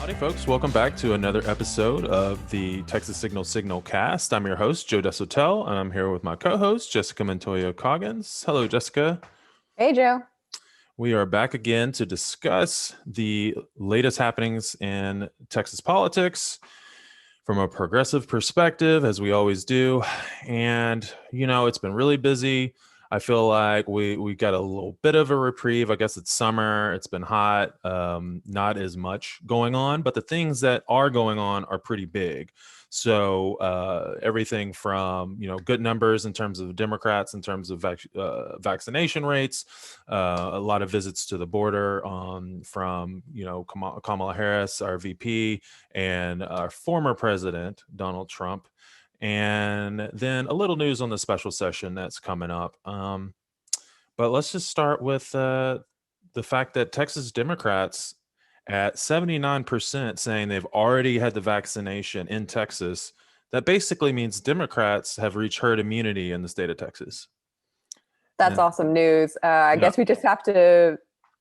Howdy, folks. Welcome back to another episode of the Texas SignalCast. I'm your host, Joe Desotel, and I'm here with my co-host, Jessica Montoya Coggins. Hello, Jessica. Hey, Joe. We are back again to discuss the latest happenings in Texas politics from a progressive perspective, as we always do. And, it's been really busy. I feel like we got a little bit of a reprieve. I guess it's summer. It's been hot. Not as much going on, but the things that are going on are pretty big. So everything from good numbers in terms of Democrats, in terms of vaccination rates, a lot of visits to the border from Kamala Harris, our VP, and our former president Donald Trump. And then a little news on the special session that's coming up. But let's just start with the fact that Texas Democrats at 79% saying they've already had the vaccination in Texas. That basically means Democrats have reached herd immunity in the state of Texas. That's awesome news. I guess we just have to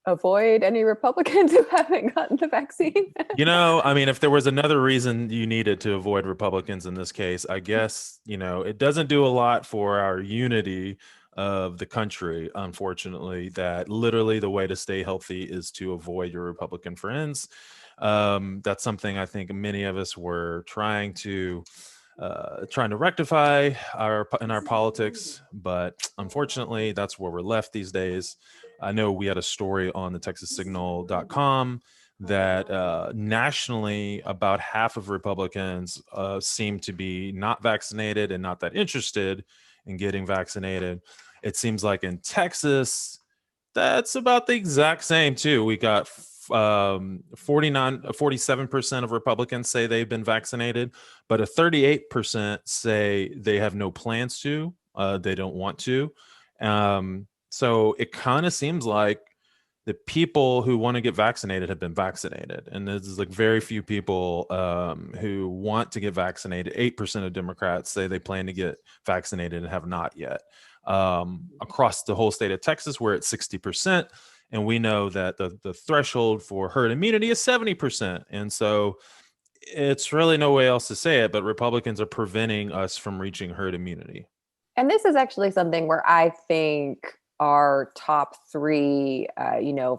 avoid any Republicans who haven't gotten the vaccine. If there was another reason you needed to avoid Republicans in this case, I guess, it doesn't do a lot for our unity of the country, unfortunately, that literally the way to stay healthy is to avoid your Republican friends. That's something I think many of us were trying to rectify in our politics, but unfortunately, that's where we're left these days. I know we had a story on the TexasSignal.com that nationally, about half of Republicans seem to be not vaccinated and not that interested in getting vaccinated. It seems like in Texas, that's about the exact same too. We got 47% of Republicans say they've been vaccinated, but 38% say they have no plans to. They don't want to. So it kind of seems like the people who want to get vaccinated have been vaccinated. And there's like very few people who want to get vaccinated. 8% of Democrats say they plan to get vaccinated and have not yet. Across the whole state of Texas, we're at 60%. And we know that the threshold for herd immunity is 70%. And so it's really no way else to say it, but Republicans are preventing us from reaching herd immunity. And this is actually something where I think our top three,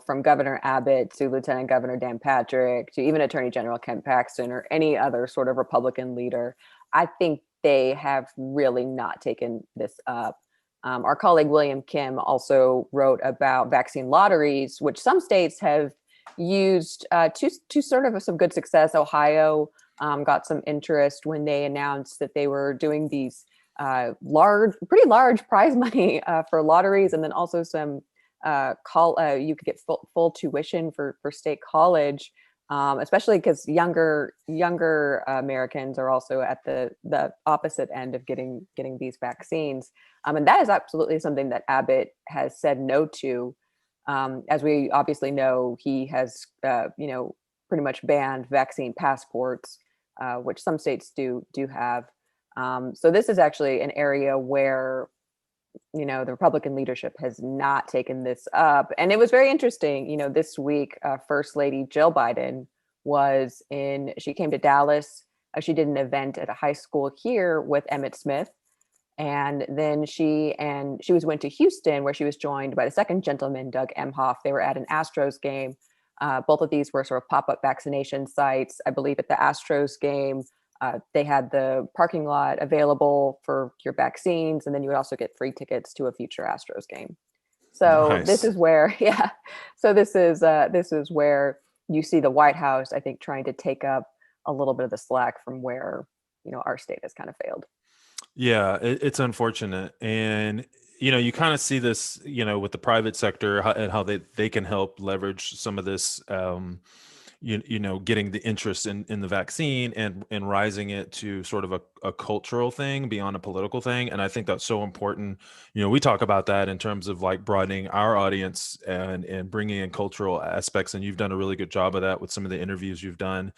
from Governor Abbott to Lieutenant Governor Dan Patrick to even Attorney General Ken Paxton or any other sort of Republican leader, I think they have really not taken this up. Our colleague William Kim also wrote about vaccine lotteries, which some states have used to sort of some good success. Ohio got some interest when they announced that they were doing these pretty large prize money for lotteries, and then also some you could get full tuition for state college, especially because younger Americans are also at the opposite end of getting these vaccines, and that is absolutely something that Abbott has said no to. As we obviously know, he has pretty much banned vaccine passports, which some states do have. So this is actually an area where, the Republican leadership has not taken this up. And it was very interesting, this week, First Lady Jill Biden she came to Dallas. She did an event at a high school here with Emmett Smith. And then she went to Houston, where she was joined by the second gentleman, Doug Emhoff. They were at an Astros game. Both of these were sort of pop-up vaccination sites. I believe at the Astros game, they had the parking lot available for your vaccines, and then you would also get free tickets to a future Astros game. So nice. This is where, So this is where you see the White House, I think, trying to take up a little bit of the slack from where our state has kind of failed. Yeah, it's unfortunate, and you kind of see this, with the private sector and how they can help leverage some of this. Getting the interest in the vaccine and rising it to sort of a cultural thing beyond a political thing. And I think that's so important. We talk about that in terms of like broadening our audience and bringing in cultural aspects. And you've done a really good job of that with some of the interviews you've done.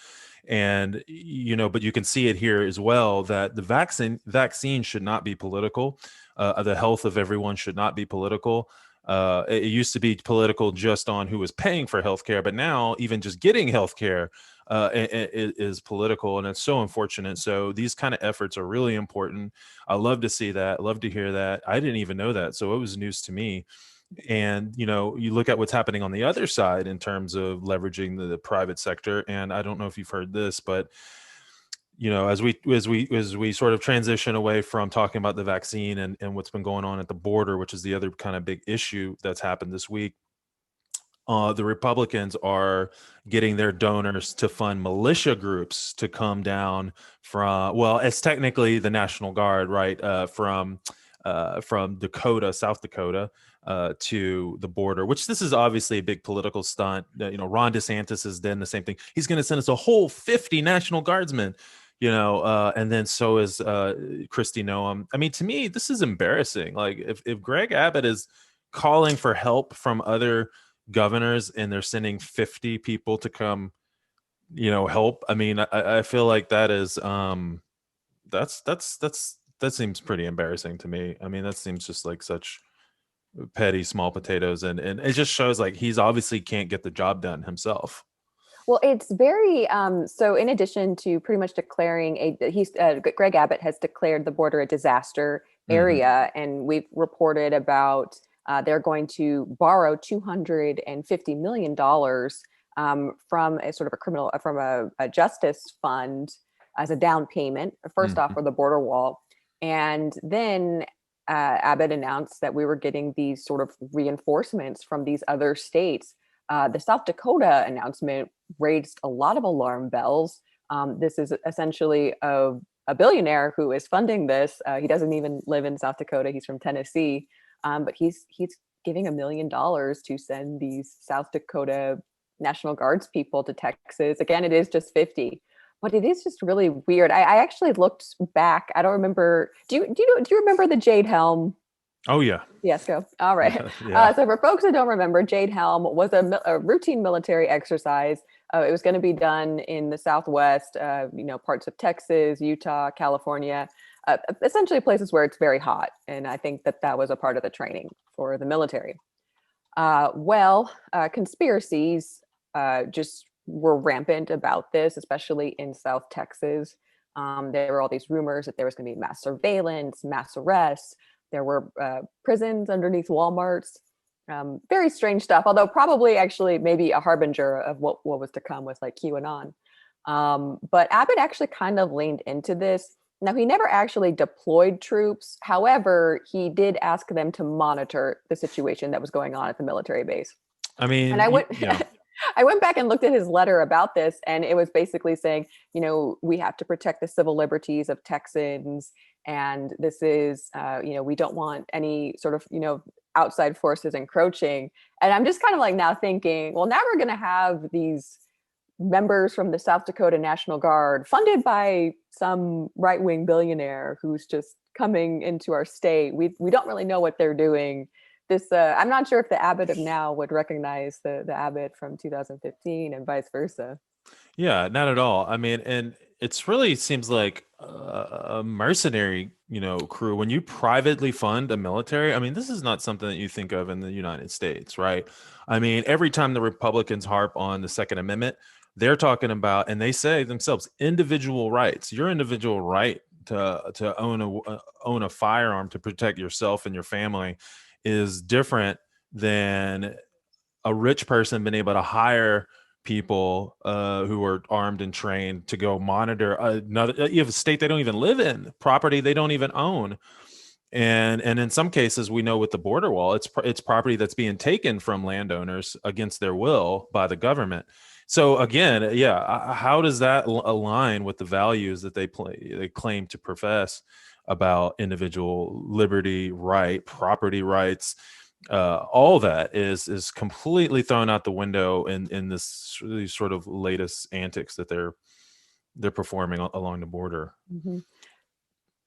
And, but you can see it here as well, that the vaccine should not be political. The health of everyone should not be political. It used to be political just on who was paying for healthcare, but now even just getting healthcare is political, and it's so unfortunate. So these kind of efforts are really important. I love to see that. Love to hear that. I didn't even know that, so it was news to me. And you look at what's happening on the other side in terms of leveraging the private sector. And I don't know if you've heard this, but as we sort of transition away from talking about the vaccine and what's been going on at the border, which is the other kind of big issue that's happened this week, the Republicans are getting their donors to fund militia groups to come down from, well, it's technically the National Guard, right? From Dakota, South Dakota, to the border, which this is obviously a big political stunt. Ron DeSantis has done the same thing. He's going to send us a whole 50 National Guardsmen, and then so is Kristi Noem. I mean, to me, this is embarrassing. Like if Greg Abbott is calling for help from other governors and they're sending 50 people to come help, I mean, I feel like that is that seems pretty embarrassing to me. I mean, that seems just like such petty small potatoes, and it just shows like he's obviously can't get the job done himself. Well, it's very so. In addition to pretty much declaring Greg Abbott has declared the border a disaster area, and we've reported about they're going to borrow $250 million from a sort of a justice fund as a down payment. First off, for the border wall, and then Abbott announced that we were getting these sort of reinforcements from these other states. The South Dakota announcement raised a lot of alarm bells. This is essentially a billionaire who is funding this. He doesn't even live in South Dakota. He's from Tennessee, but he's giving $1 million to send these South Dakota National Guards people to Texas. Again, it is just 50, but it is just really weird. I actually looked back. I don't remember. Do you remember the Jade Helm? Oh yeah. Yes, go. All right. Yeah. So for folks who don't remember, Jade Helm was a routine military exercise. It was going to be done in the Southwest, parts of Texas, Utah, California, essentially places where it's very hot. And I think that was a part of the training for the military. Conspiracies just were rampant about this, especially in South Texas. There were all these rumors that there was going to be mass surveillance, mass arrests. There were prisons underneath Walmarts. Very strange stuff, although probably actually maybe a harbinger of what was to come with like QAnon. But Abbott actually kind of leaned into this. Now, he never actually deployed troops. However, he did ask them to monitor the situation that was going on at the military base. I mean, and I went, yeah. I went back and looked at his letter about this, and it was basically saying, we have to protect the civil liberties of Texans. And this is, we don't want any sort of, outside forces encroaching. And I'm just kind of like now thinking, well, now we're going to have these members from the South Dakota National Guard funded by some right-wing billionaire who's just coming into our state. We don't really know what they're doing. This I'm not sure if the Abbott of now would recognize the Abbott from 2015 and vice versa. Yeah, not at all. I mean, and it's really seems like a mercenary, crew. When you privately fund a military, I mean, this is not something that you think of in the United States, right? I mean, every time the Republicans harp on the Second Amendment, they're talking about, and they say themselves, individual rights. Your individual right to own a firearm to protect yourself and your family is different than a rich person being able to hire people who are armed and trained to go monitor another. You have a state they don't even live in, property they don't even own, and in some cases, we know with the border wall, it's property that's being taken from landowners against their will by the government. So again, yeah, how does that align with the values that they claim to profess about individual liberty, right, property rights? All that is completely thrown out the window in these sort of latest antics that they're performing along the border. Mm-hmm.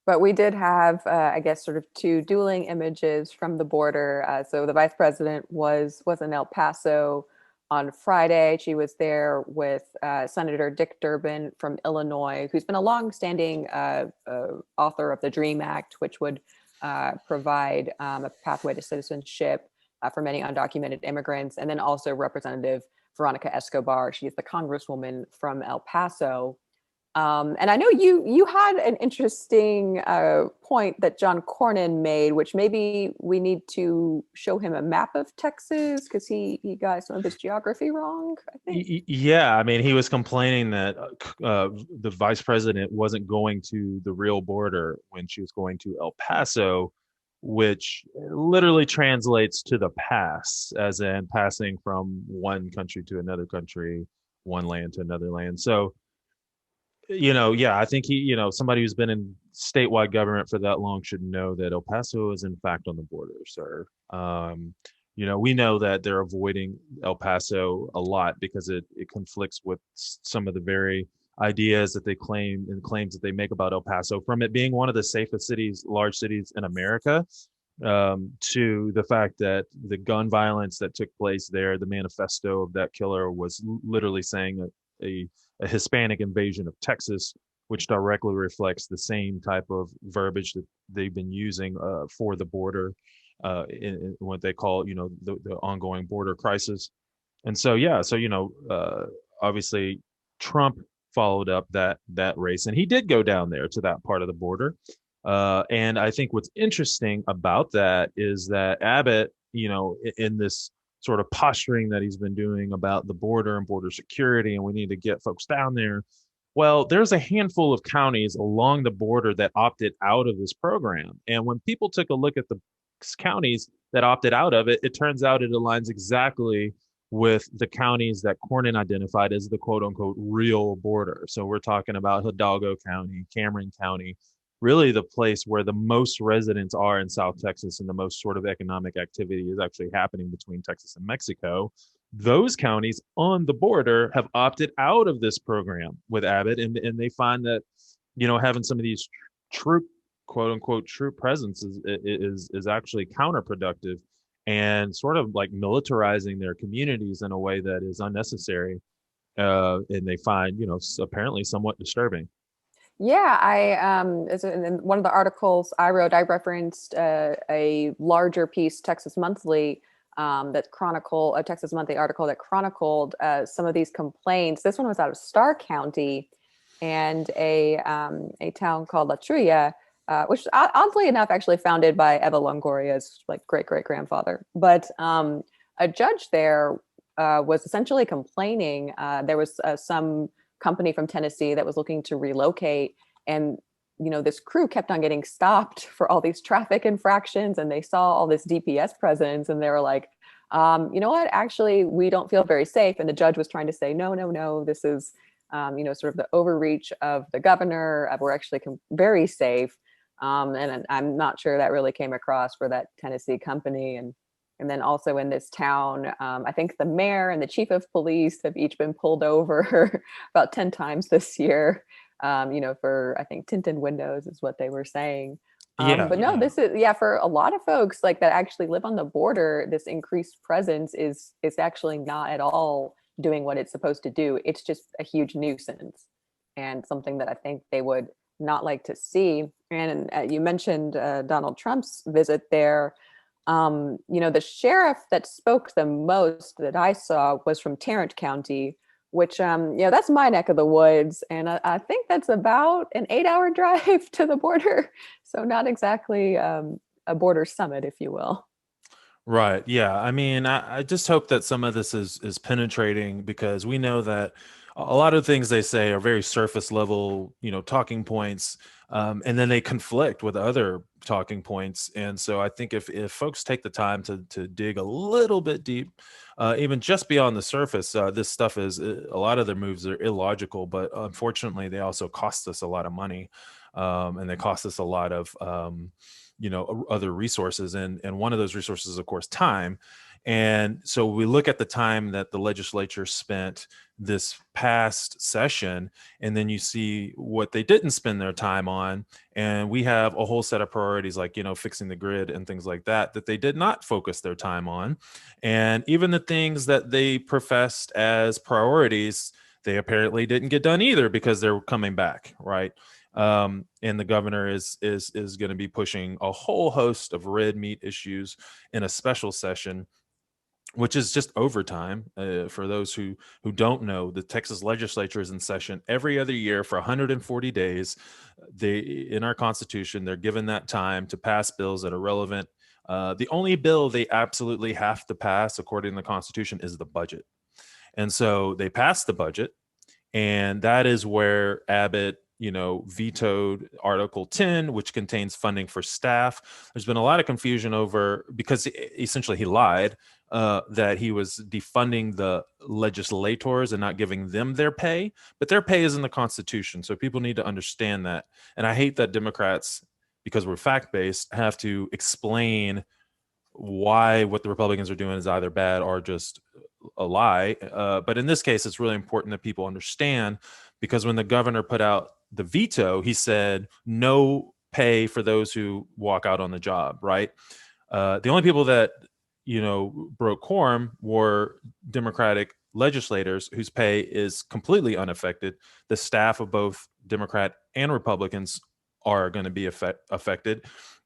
But we did have, I guess, sort of two dueling images from the border. So the vice president was in El Paso on Friday. She was there with Senator Dick Durbin from Illinois, who's been a longstanding author of the DREAM Act, which would provide a pathway to citizenship for many undocumented immigrants. And then also Representative Veronica Escobar. She is the congresswoman from El Paso. And I know you had an interesting point that John Cornyn made, which maybe we need to show him a map of Texas because he got some of his geography wrong, I think. Yeah, I mean, he was complaining that the vice president wasn't going to the real border when she was going to El Paso, which literally translates to the pass, as in passing from one country to another country, one land to another land. So, yeah, I think somebody who's been in statewide government for that long should know that El Paso is in fact on the border, sir. We know that they're avoiding El Paso a lot because it conflicts with some of the very ideas that they claim and claims that they make about El Paso, from it being one of the safest cities, large cities in America, to the fact that the gun violence that took place there, the manifesto of that killer was literally saying a Hispanic invasion of Texas, which directly reflects the same type of verbiage that they've been using for the border, in what they call, the ongoing border crisis. And so, yeah, so obviously Trump followed up that race, and he did go down there to that part of the border. And I think what's interesting about that is that Abbott, in this sort of posturing that he's been doing about the border and border security, and we need to get folks down there. Well, there's a handful of counties along the border that opted out of this program. And when people took a look at the counties that opted out of it, it turns out it aligns exactly with the counties that Cornyn identified as the quote unquote real border. So we're talking about Hidalgo County, Cameron County, really the place where the most residents are in South Texas, and the most sort of economic activity is actually happening between Texas and Mexico. Those counties on the border have opted out of this program with Abbott, and they find that, having some of these troop, quote unquote, troop presence is actually counterproductive, and sort of like militarizing their communities in a way that is unnecessary, and they find, apparently somewhat disturbing. Yeah, in one of the articles I wrote, I referenced a larger piece, Texas Monthly, a Texas Monthly article that chronicled some of these complaints. This one was out of Starr County, and a town called La Trulla, which oddly enough actually founded by Eva Longoria's like great grandfather. But a judge there was essentially complaining. There was some company from Tennessee that was looking to relocate, and this crew kept on getting stopped for all these traffic infractions, and they saw all this DPS presence, and they were like, you know what, actually we don't feel very safe. And the judge was trying to say, no, this is sort of the overreach of the governor. We're actually very safe. And I'm not sure that really came across for that Tennessee company. And then also in this town, I think the mayor and the chief of police have each been pulled over about 10 times this year, for, I think, tinted windows is what they were saying. Yeah, But no, this is, yeah, for a lot of folks like that actually live on the border, this increased presence is actually not at all doing what it's supposed to do. It's just a huge nuisance, and something that I think they would not like to see. And you mentioned Donald Trump's visit there. The sheriff that spoke the most that I saw was from Tarrant County, which, that's my neck of the woods. And I think that's about an 8-hour drive to the border. So not exactly a border summit, if you will. right. Yeah. I mean, I just hope that some of this is penetrating, because we know that a lot of things they say are very surface level, talking points, and then they conflict with other talking points. And so I think if folks take the time to dig a little bit deep, even just beyond the surface, this stuff is a lot of their moves are illogical, but unfortunately they also cost us a lot of money, and they cost us a lot of other resources, and one of those resources is of course time. And so we look at the time that the legislature spent this past session, and then you see what they didn't spend their time on. And we have a whole set of priorities like, fixing the grid and things like that, that they did not focus their time on. And even the things that they professed as priorities, they apparently didn't get done either, because they're coming back, right? And the governor is going to be pushing a whole host of red meat issues in a special session, which is just overtime. For those who don't know, the Texas legislature is in session every other year for 140 days. They, in our Constitution, they're given that time to pass bills that are relevant. The only bill they absolutely have to pass, according to the Constitution, is the budget. And so they passed the budget, and that is where Abbott, vetoed Article 10, which contains funding for staff. There's been a lot of confusion over, because essentially he lied, that he was defunding the legislators and not giving them their pay, but their pay is in the Constitution. So people need to understand that. And I hate that Democrats, because we're fact-based, have to explain why what the Republicans are doing is either bad or just a lie. But in this case, it's really important that people understand, because when the governor put out the veto, he said no pay for those who walk out on the job, right? The only people that, broke quorum were Democratic legislators whose pay is completely unaffected. The staff of both Democrat and Republicans are going to be affected.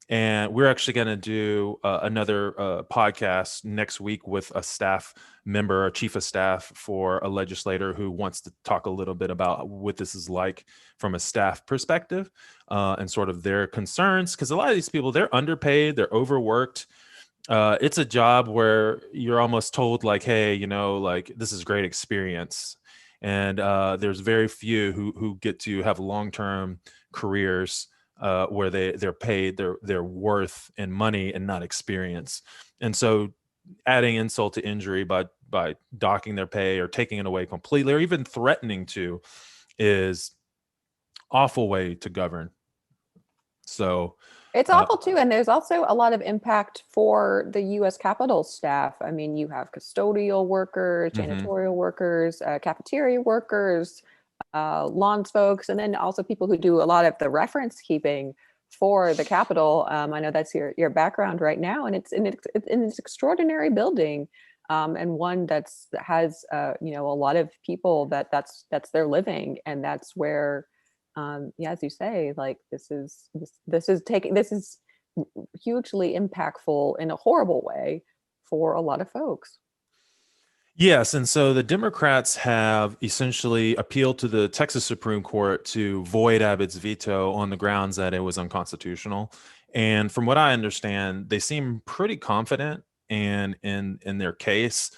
And we're actually going to do another podcast next week with a staff member, a chief of staff for a legislator who wants to talk a little bit about what this is like from a staff perspective, and sort of their concerns. Because a lot of these people, they're underpaid, they're overworked. It's a job where you're almost told, like, hey, like, this is great experience. And there's very few who get to have long-term careers where they're paid their worth in money and not experience. And so adding insult to injury by docking their pay or taking it away completely, or even threatening to, is awful way to govern. So It's awful too. And there's also a lot of impact for the US Capitol staff. I mean, you have custodial workers, janitorial workers, cafeteria workers, lawns folks, and then also people who do a lot of the reference keeping for the Capitol. I know that's your background right now, and it's in an extraordinary building, and one that has a lot of people that's their living, and that's where, as you say, like this is hugely impactful in a horrible way for a lot of folks. Yes, and so the Democrats have essentially appealed to the Texas Supreme Court to void Abbott's veto on the grounds that it was unconstitutional. And from what I understand, they seem pretty confident in their case.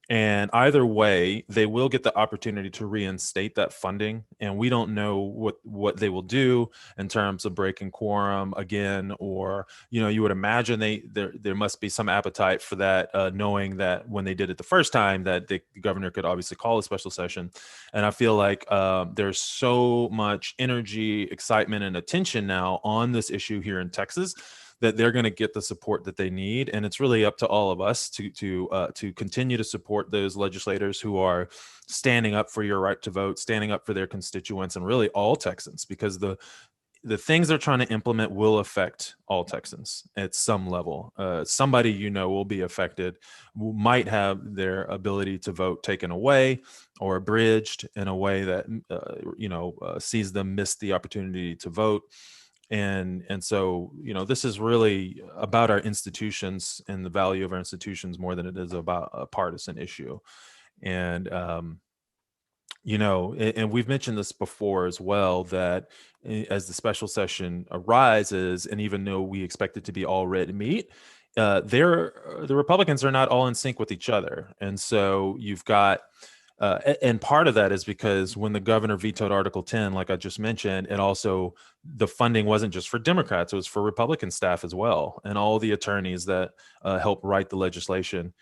And either way, they will get the opportunity to reinstate that funding. And we don't know what they will do in terms of breaking quorum again, or, you would imagine there must be some appetite for that, knowing that when they did it the first time, that the governor could obviously call a special session. And I feel like there's so much energy, excitement, and attention now on this issue here in Texas, that they're going to get the support that they need. And it's really up to all of us to continue to support those legislators who are standing up for your right to vote, standing up for their constituents, and really all Texans, because the things they're trying to implement will affect all Texans at some level. Somebody will be affected, might have their ability to vote taken away or abridged in a way that sees them miss the opportunity to vote. And so this is really about our institutions and the value of our institutions more than it is about a partisan issue. And and we've mentioned this before as well, that as the special session arises, and even though we expect it to be all red meat, the Republicans are not all in sync with each other. And so you've got and part of that is because when the governor vetoed Article 10, like I just mentioned, and also the funding wasn't just for Democrats, it was for Republican staff as well, and all the attorneys that help write the legislation.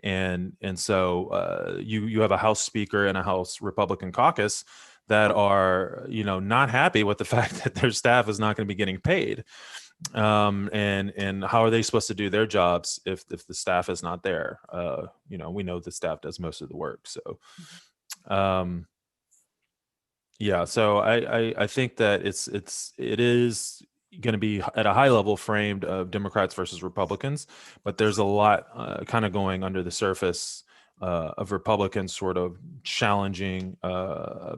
And so you have a House Speaker and a House Republican caucus that are not happy with the fact that their staff is not going to be getting paid. And how are they supposed to do their jobs if the staff is not there? We know the staff does most of the work. So, so I think that it is going to be at a high level framed of Democrats versus Republicans, but there's a lot kind of going under the surface of Republicans sort of challenging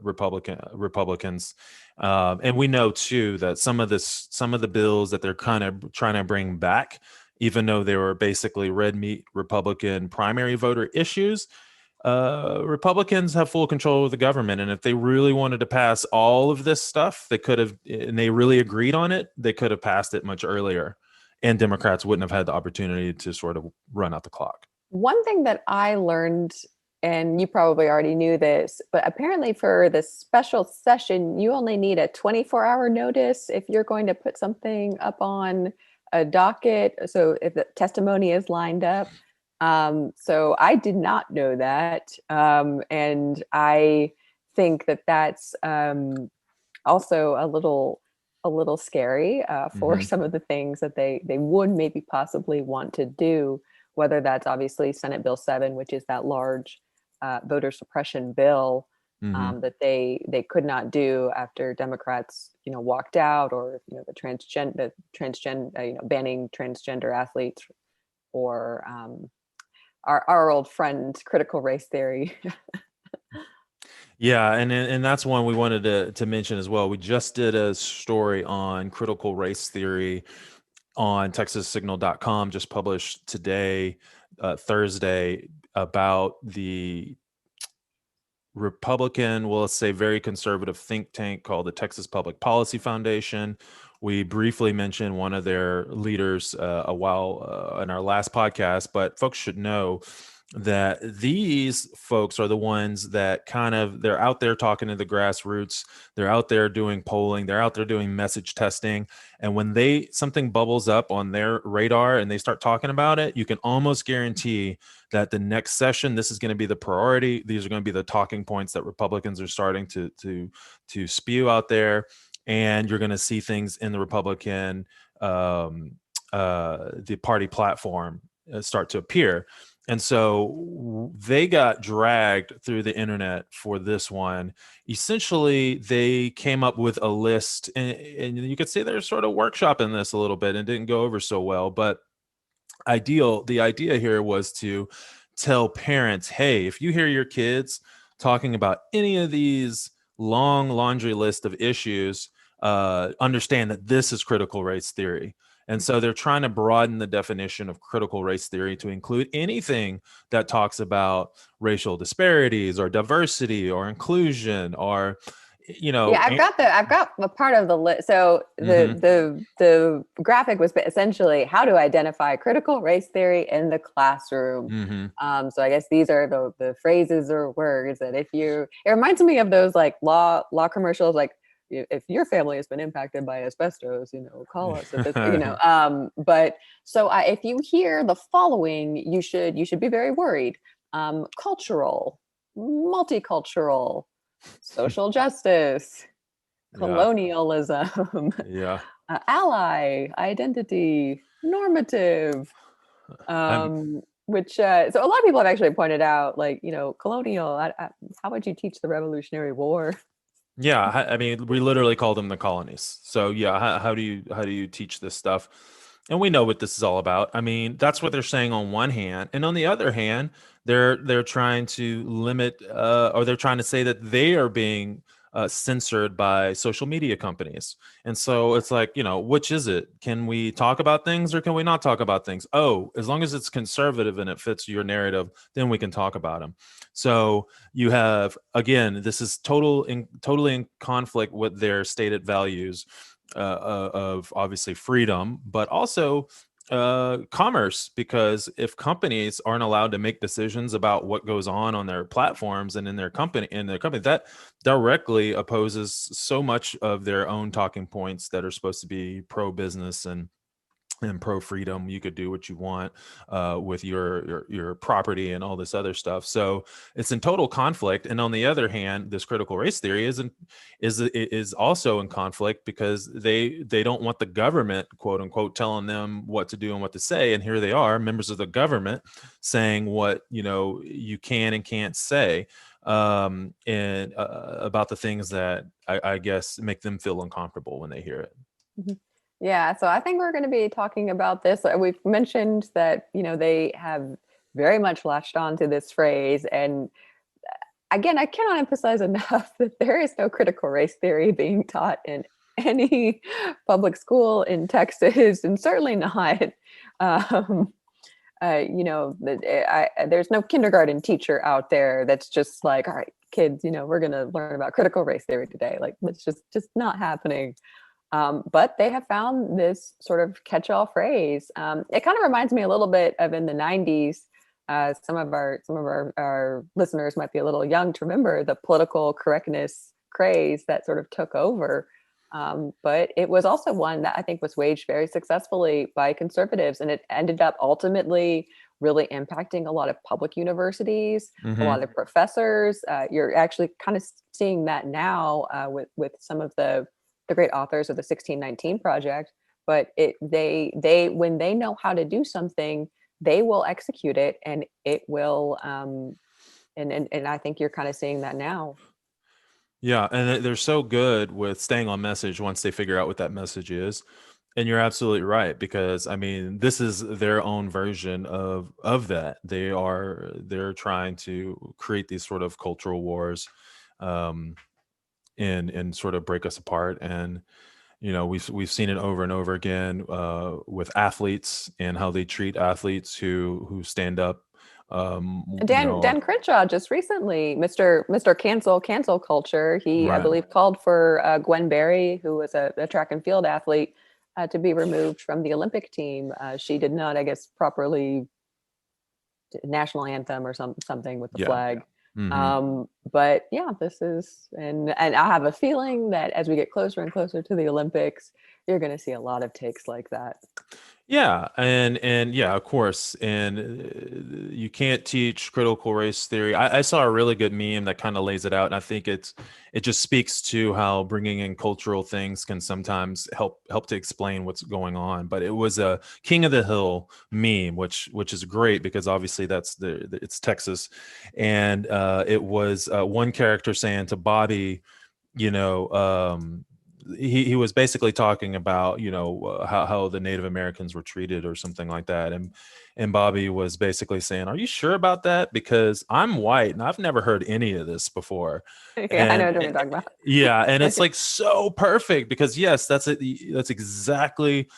Republicans, and we know too that some of the bills that they're kind of trying to bring back, even though they were basically red meat Republican primary voter issues, Republicans have full control of the government, and if they really wanted to pass all of this stuff, they could have, and they really agreed on it, they could have passed it much earlier, and Democrats wouldn't have had the opportunity to sort of run out the clock. One thing that I learned, and you probably already knew this, but apparently for this special session, you only need a 24-hour notice if you're going to put something up on a docket. So if the testimony is lined up. So I did not know that. And I think that that's also a little scary for some of the things that they would maybe possibly want to do, whether that's obviously Senate Bill 7, which is that large voter suppression bill that they could not do after Democrats, walked out, or the transgender, banning transgender athletes, or our old friend critical race theory. Yeah, and that's one we wanted to mention as well. We just did a story on critical race theory on TexasSignal.com, just published today, Thursday, about the Republican, well, let's say very conservative think tank called the Texas Public Policy Foundation. We briefly mentioned one of their leaders a while in our last podcast, but folks should know that these folks are the ones that they're out there talking to the grassroots. They're out there doing polling. They're out there doing message testing. And when something bubbles up on their radar and they start talking about it, you can almost guarantee that the next session, this is going to be the priority. These are going to be the talking points that Republicans are starting to spew out there. And you're going to see things in the Republican, the party platform start to appear. And so they got dragged through the internet for this one. Essentially, they came up with a list, and you could say they're sort of workshopping this a little bit and didn't go over so well. But the idea here was to tell parents, hey, if you hear your kids talking about any of these long laundry list of issues, understand that this is critical race theory. And so they're trying to broaden the definition of critical race theory to include anything that talks about racial disparities or diversity or inclusion or, Yeah, I've got a part of the list. So the graphic was essentially how to identify critical race theory in the classroom. So I guess these are the phrases or words that it reminds me of those like law commercials, like, if your family has been impacted by asbestos, call us. But so if you hear the following, you should be very worried. Cultural, multicultural, social justice, colonialism, ally, identity, normative. Which so a lot of people have actually pointed out, like, colonial. How would you teach the Revolutionary War? Yeah, I mean, we literally call them the colonies. So yeah, how do you teach this stuff? And we know what this is all about. I mean, that's what they're saying on one hand, and on the other hand, they're trying to limit, or they're trying to say that they are being censored by social media companies. And so it's like, which is it? Can we talk about things or can we not talk about things? Oh, as long as it's conservative and it fits your narrative, then we can talk about them. So you have, again, this is totally in conflict with their stated values of obviously freedom, but also commerce, because if companies aren't allowed to make decisions about what goes on their platforms and in their company, that directly opposes so much of their own talking points that are supposed to be pro-business and pro freedom. You could do what you want with your property and all this other stuff. So it's in total conflict. And on the other hand, this critical race theory is also in conflict because they don't want the government, quote unquote, telling them what to do and what to say. And here they are, members of the government, saying what you can and can't say, and about the things that I guess make them feel uncomfortable when they hear it. Mm-hmm. Yeah, so I think we're going to be talking about this. We've mentioned that, they have very much latched on to this phrase. And again, I cannot emphasize enough that there is no critical race theory being taught in any public school in Texas, and certainly not, um, there's no kindergarten teacher out there that's just like, all right, kids, we're going to learn about critical race theory today. Like, it's just not happening. But they have found this sort of catch-all phrase. It kind of reminds me a little bit of in the 90s. Some of our listeners might be a little young to remember the political correctness craze that sort of took over. But it was also one that I think was waged very successfully by conservatives, and it ended up ultimately really impacting a lot of public universities, a lot of professors. You're actually kind of seeing that now with some of the great authors of the 1619 Project. But they when they know how to do something, they will execute it, and it will. And I think you're kind of seeing that now. Yeah, and they're so good with staying on message once they figure out what that message is. And you're absolutely right, because I mean, this is their own version of that. They're trying to create these sort of cultural wars, um, and sort of break us apart. And we've seen it over and over again with athletes and how they treat athletes who stand up. Dan Crenshaw just recently, Mr. Cancel culture. He, I Right. believe, called for Gwen Berry, who was a track and field athlete, to be removed from the Olympic team. She did not, I guess, properly national anthem or something with the Yeah. flag. Hmm. But yeah, this is, and I have a feeling that as we get closer and closer to the Olympics, you're going to see a lot of takes like that. Yeah, and yeah, of course. And you can't teach critical race theory. I saw a really good meme that kind of lays it out, and I think it just speaks to how bringing in cultural things can sometimes help to explain what's going on. But it was a King of the Hill meme, which is great because obviously it's Texas, and it was one character saying to Bobby, you know. He was basically talking about how the Native Americans were treated or something like that, and Bobby was basically saying, "Are you sure about that? Because I'm white and I've never heard any of this before." Yeah, I know And what you're talking about. yeah, and it's like so perfect because yes, that's it. That's exactly.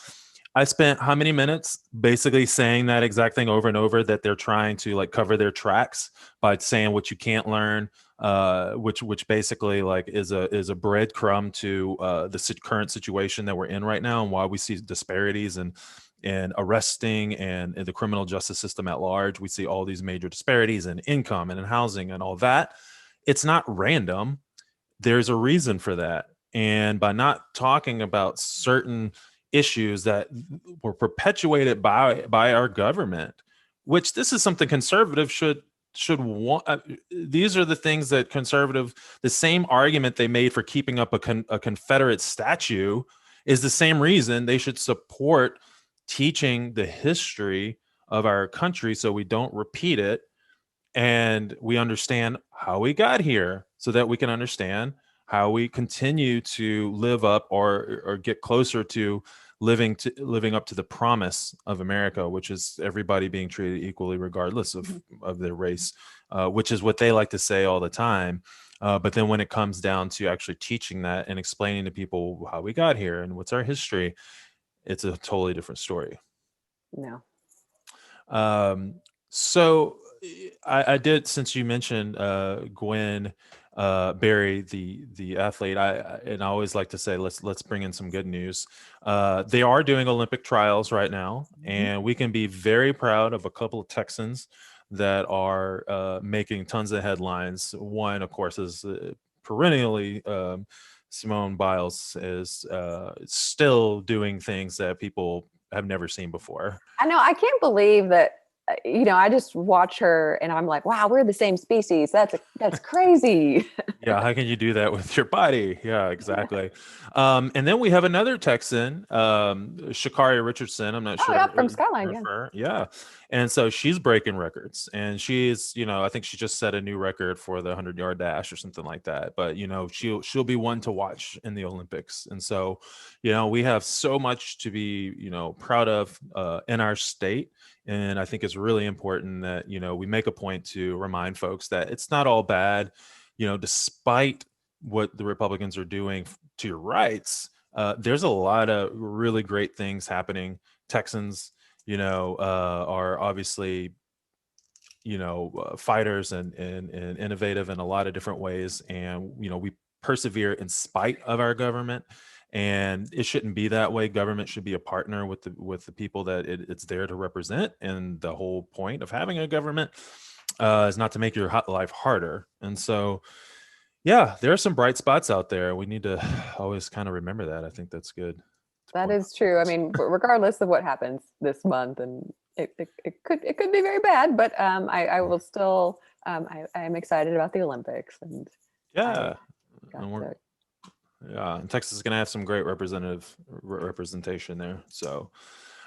I spent how many minutes basically saying that exact thing over and over, that they're trying to like cover their tracks by saying what you can't learn, which basically like is a breadcrumb to the current situation that we're in right now, and why we see disparities and arresting and in the criminal justice system at large. We see all these major disparities in income and in housing and all that. It's not random. There's a reason for that. And by not talking about certain issues that were perpetuated by our government, which this is something conservatives should want. These are the things that the same argument they made for keeping up a Confederate statue is the same reason they should support teaching the history of our country so we don't repeat it, and we understand how we got here so that we can understand how we continue to live up or get closer to living up to the promise of America, which is everybody being treated equally regardless of their race, which is what they like to say all the time. But then when it comes down to actually teaching that and explaining to people how we got here and what's our history, it's a totally different story. No. Um, so I did, since you mentioned Gwen Berry, the athlete. And I always like to say let's bring in some good news. They are doing Olympic trials right now, and we can be very proud of a couple of Texans that are making tons of headlines. One, of course, is perennially. Simone Biles is still doing things that people have never seen before. I know. I can't believe that. I just watch her and I'm like, wow, we're the same species. That's crazy. Yeah, how can you do that with your body? Yeah, exactly. And then we have another Texan, Shakaria Richardson. I'm not Oh, sure yeah, from Skyline, of yeah. her. Yeah, and so she's breaking records, and she's, I think she just set a new record for the 100-yard dash or something like that. But she'll be one to watch in the Olympics, and so we have so much to be proud of in our state. And I think it's really important that we make a point to remind folks that it's not all bad, despite what the Republicans are doing to your rights. There's a lot of really great things happening. Texans, are obviously, fighters and innovative in a lot of different ways, and we persevere in spite of our government. And it shouldn't be that way. Government should be a partner with the people that it's there to represent. And the whole point of having a government is not to make your life harder. And so, yeah, there are some bright spots out there. We need to always kind of remember that. I think that's good to That point is true. I out. mean, regardless of what happens this month, and it could be very bad, but I will still I am excited about the Olympics, and I Yeah, got and we're to. yeah, and Texas is going to have some great representation there. So,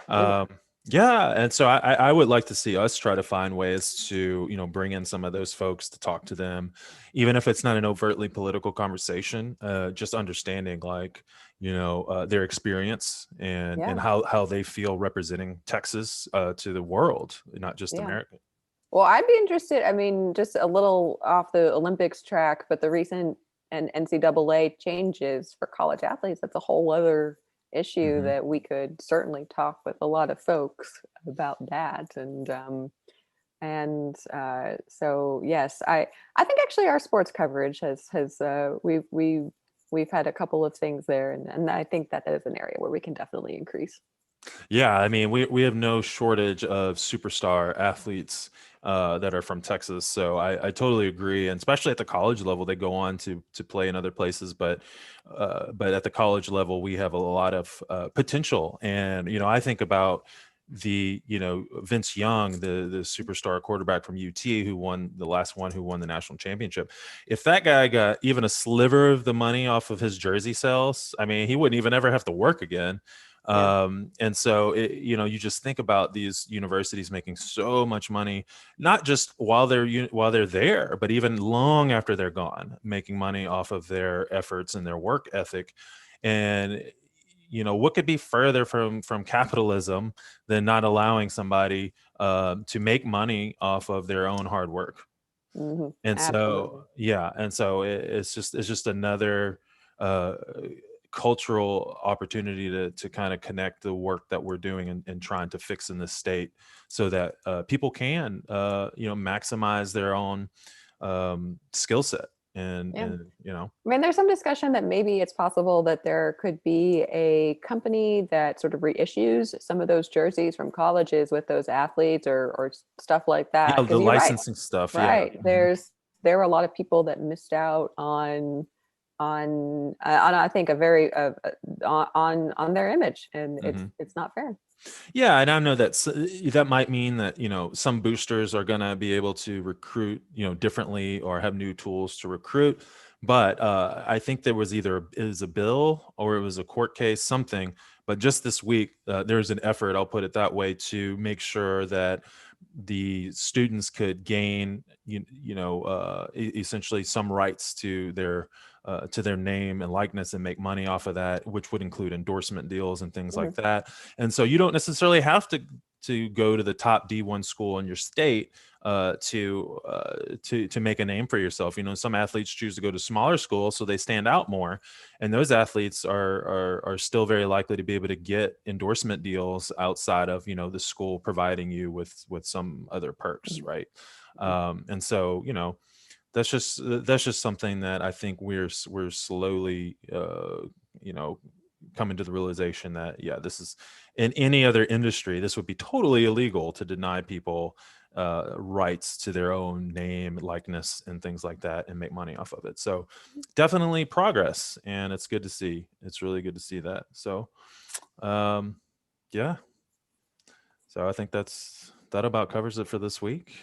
Absolutely. um, yeah, and so I would like to see us try to find ways to bring in some of those folks to talk to them, even if it's not an overtly political conversation. Just understanding like their experience and Yeah, how they feel representing Texas to the world, not just yeah. America. Well, I'd be interested. I mean, just a little off the Olympics track, but the recent and NCAA changes for college athletes, that's a whole other issue Hmm. that we could certainly talk with a lot of folks about that. And so yes, I think actually our sports coverage has we've had a couple of things there, and I think that is an area where we can definitely increase. Yeah, I mean, we have no shortage of superstar athletes that are from Texas, so I totally agree. And especially at the college level, they go on to play in other places, but at the college level, we have a lot of potential. And I think about the Vince Young, the superstar quarterback from UT who won the last one, who won the national championship. If that guy got even a sliver of the money off of his jersey sales, I mean, he wouldn't even ever have to work again. Yeah. And so you just think about these universities making so much money, not just while they're there, but even long after they're gone, making money off of their efforts and their work ethic. And what could be further from capitalism than not allowing somebody to make money off of their own hard work? And Absolutely. so, yeah, and so it's just another uh, cultural opportunity to kind of connect the work that we're doing and trying to fix in this state, so that people can maximize their own skill set and Yeah. and you know. I mean, there's some discussion that maybe it's possible that there could be a company that sort of reissues some of those jerseys from colleges with those athletes or stuff like that. Yeah, the Because you're right, licensing stuff. Yeah. right. Mhm. There were a lot of people that missed out on I think a very on their image, and Mhm. it's not fair. Yeah, and I know that that might mean that some boosters are going to be able to recruit differently or have new tools to recruit. But I think there was either it was a bill or it was a court case, something. But just this week, there's an effort, I'll put it that way, to make sure that the students could gain essentially some rights to their name and likeness and make money off of that, which would include endorsement deals and things like Mhm. that. And so you don't necessarily have to go to the top D1 school in your state to make a name for yourself. Some athletes choose to go to smaller schools so they stand out more, and those athletes are still very likely to be able to get endorsement deals outside of the school providing you with some other perks, Mhm. right? Mhm. And so that's just something that I think we're slowly you know coming to the realization that, yeah, this is, in any other industry, this would be totally illegal to deny people rights to their own name, likeness, and things like that, and make money off of it. So definitely progress, and it's good to see. It's really good to see that. So um yeah, so I think that about covers it for this week.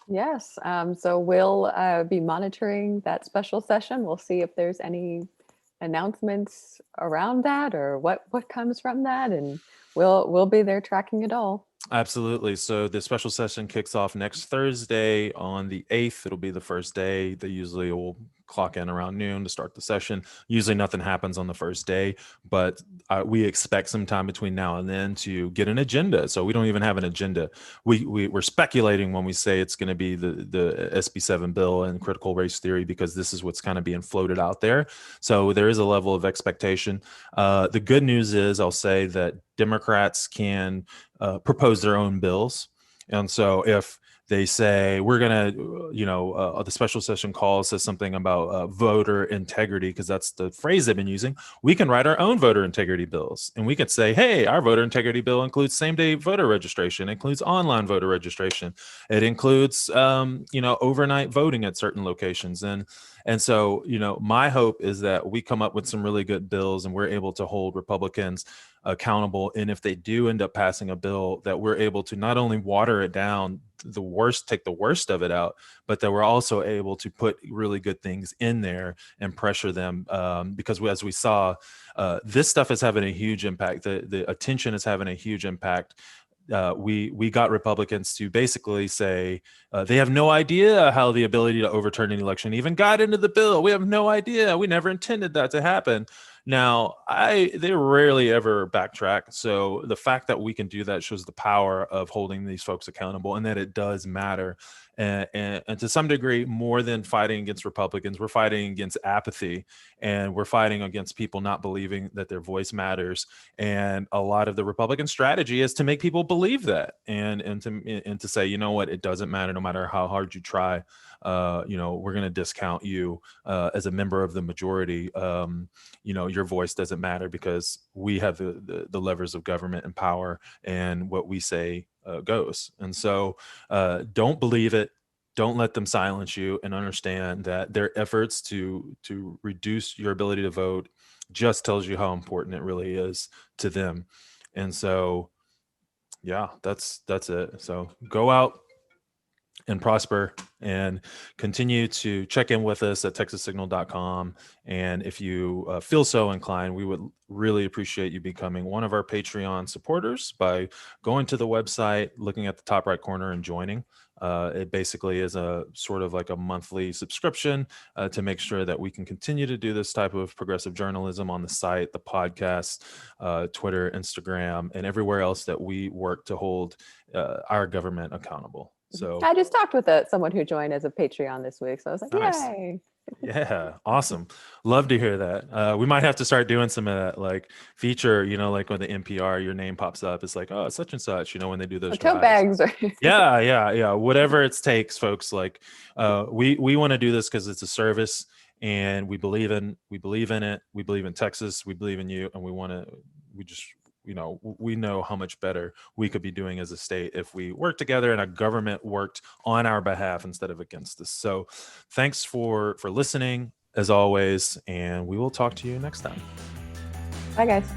Yes. So we'll be monitoring that special session. We'll see if there's any announcements around that or what comes from that, and we'll be there tracking it all. Absolutely. So the special session kicks off next Thursday on the 8th. It'll be the first day. They usually will clock in around noon to start the session. Usually nothing happens on the first day, but we expect some time between now and then to get an agenda. So we don't even have an agenda. We're speculating when we say it's going to be the SB7 bill and critical race theory, because this is what's kind of being floated out there. So there is a level of expectation. The good news is, I'll say that Democrats can propose their own bills. And so if they say we're going to, the special session call says something about voter integrity, because that's the phrase they've been using, we can write our own voter integrity bills. And we could say, hey, our voter integrity bill includes same-day voter registration, includes online voter registration. It includes, overnight voting at certain locations. And so, my hope is that we come up with some really good bills and we're able to hold Republicans accountable. And if they do end up passing a bill, that we're able to not only water it down, take the worst of it out, but that we're also able to put really good things in there and pressure them. Because as we saw, this stuff is having a huge impact. The attention is having a huge impact. We got Republicans to basically say they have no idea how the ability to overturn an election even got into the bill. We have no idea. We never intended that to happen. Now, they rarely ever backtrack. So the fact that we can do that shows the power of holding these folks accountable, and that it does matter. And to some degree, more than fighting against Republicans, we're fighting against apathy, and we're fighting against people not believing that their voice matters. And a lot of the Republican strategy is to make people believe that, and to say, you know what, it doesn't matter no matter how hard you try. We're going to discount you as a member of the majority. Your voice doesn't matter because we have the levers of government and power, and what we say goes. And so don't believe it. Don't let them silence you, and understand that their efforts to reduce your ability to vote just tells you how important it really is to them. And so, yeah, that's it. So go out and prosper, and continue to check in with us at texassignal.com. And if you feel so inclined, we would really appreciate you becoming one of our Patreon supporters by going to the website, looking at the top right corner, and joining. It basically is a sort of like a monthly subscription to make sure that we can continue to do this type of progressive journalism on the site, the podcast, Twitter, Instagram, and everywhere else that we work to hold our government accountable. So I just talked with someone who joined as a Patreon this week, so I was like, nice. yay. Yeah, awesome. Love to hear that. We might have to start doing some of that, like feature, like when the NPR, your name pops up, it's like, oh, it's such and such, when they do those Tote drives. bags. Yeah. Whatever it takes, folks. Like, we want to do this because it's a service, and we believe in it. We believe in Texas. We believe in you, and we know how much better we could be doing as a state if we work together and a government worked on our behalf instead of against us. So thanks for listening as always, and we will talk to you next time. Bye, guys.